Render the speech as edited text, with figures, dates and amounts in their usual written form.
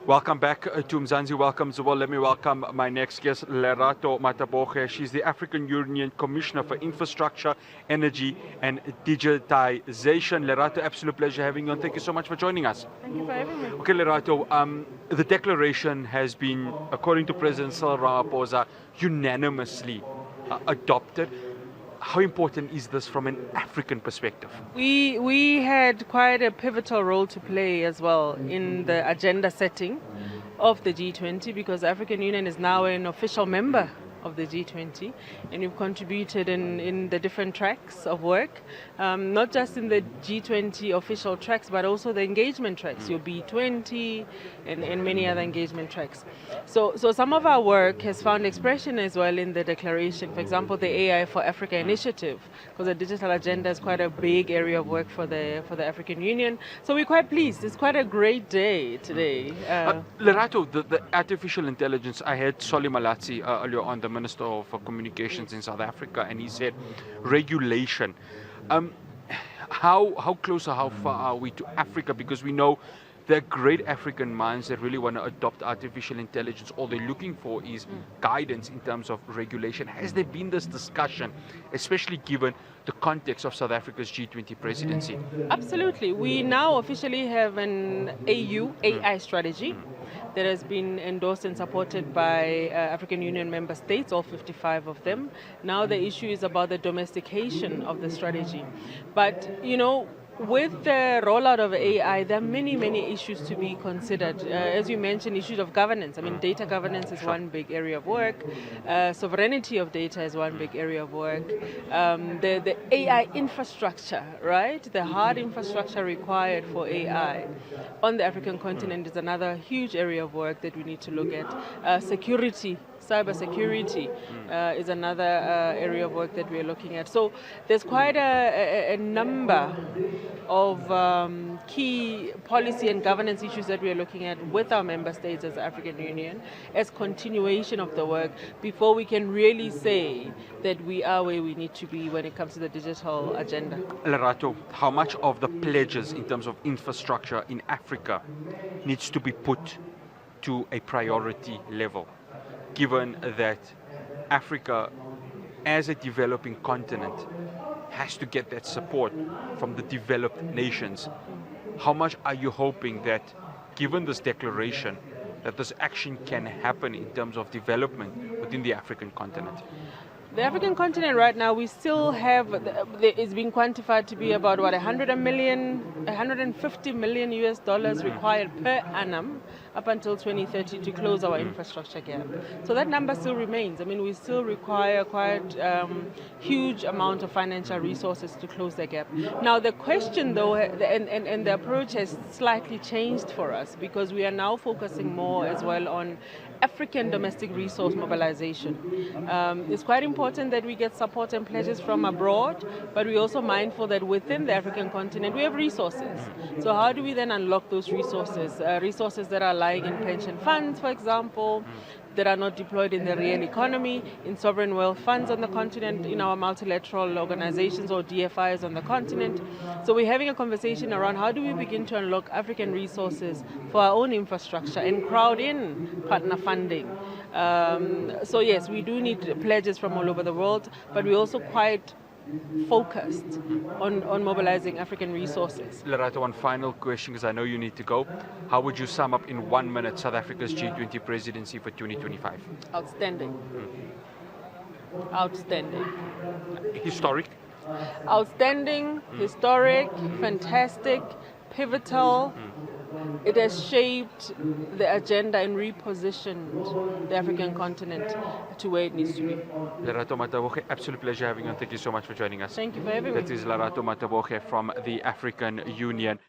Welcome back to Mzansi. Welcome, Zubo. Let me welcome my next guest, Lerato Mataboge. She's the African Union Commissioner for Infrastructure, Energy and Digitalisation. Lerato, absolute pleasure having you on. Thank you so much for joining us. Thank you for having me. Okay, Lerato, the declaration has been, according to President Cyril Ramaphosa, unanimously adopted. How important is this from an African perspective? We had quite a pivotal role to play as well in the agenda setting of the G20 because the African Union is now an official member of the G20, and we've contributed in the different tracks of work, not just in the G20 official tracks, but also the engagement tracks, your B20 and many other engagement tracks. So some of our work has found expression as well in the declaration. For example, the AI for Africa initiative, because the digital agenda is quite a big area of work for the African Union. So we're quite pleased. It's quite a great day today. Lerato, the artificial intelligence, I had Solly Malatsi earlier on, the Minister of Communications in South Africa, and he said regulation. How close or how far are we to Africa? Because we know there are great African minds that really want to adopt artificial intelligence. All they're looking for is guidance in terms of regulation. Has there been this discussion, especially given the context of South Africa's G20 presidency? Absolutely. We now officially have an AI strategy that has been endorsed and supported by African Union member states, all 55 of them. Now the issue is about the domestication of the strategy. But, with the rollout of AI, there are many issues to be considered. As you mentioned, issues of governance. I mean, data governance is one big area of work. Sovereignty of data is one big area of work. The AI infrastructure, right? The hard infrastructure required for AI on the African continent is another huge area of work that we need to look at. Security. Cybersecurity is another area of work that we're looking at. So there's quite a number of key policy and governance issues that we're looking at with our member states as the African Union as continuation of the work before we can really say that we are where we need to be when it comes to the digital agenda. Lerato, how much of the pledges in terms of infrastructure in Africa needs to be put to a priority level, given that Africa, as a developing continent, has to get that support from the developed nations? How much are you hoping that, given this declaration, that this action can happen in terms of development within the African continent? The African continent right now, we still have, it's been quantified to be about 150 million US dollars required per annum up until 2030 to close our infrastructure gap. So that number still remains. I mean, we still require quite huge amount of financial resources to close the gap. Now the question though, and the approach has slightly changed for us because we are now focusing more as well on African domestic resource mobilization. It's quite important that we get support and pledges from abroad, but we're also mindful that within the African continent we have resources. So how do we then unlock those resources? Resources that are lying in pension funds, for example, that are not deployed in the real economy, in sovereign wealth funds on the continent, in our multilateral organizations or DFIs on the continent. So we're having a conversation around how do we begin to unlock African resources for our own infrastructure and crowd in partner funding. So yes, we do need pledges from all over the world, but we're also quite focused on mobilizing African resources. Lerato, one final question, because I know you need to go. How would you sum up in 1 minute South Africa's G20 presidency for 2025? Outstanding. Outstanding. Historic? Outstanding, historic, fantastic, pivotal. It has shaped the agenda and repositioned the African continent to where it needs to be. Lerato Mataboge, absolute pleasure having you. Thank you so much for joining us. Thank you for having me. That is Lerato Mataboge from the African Union.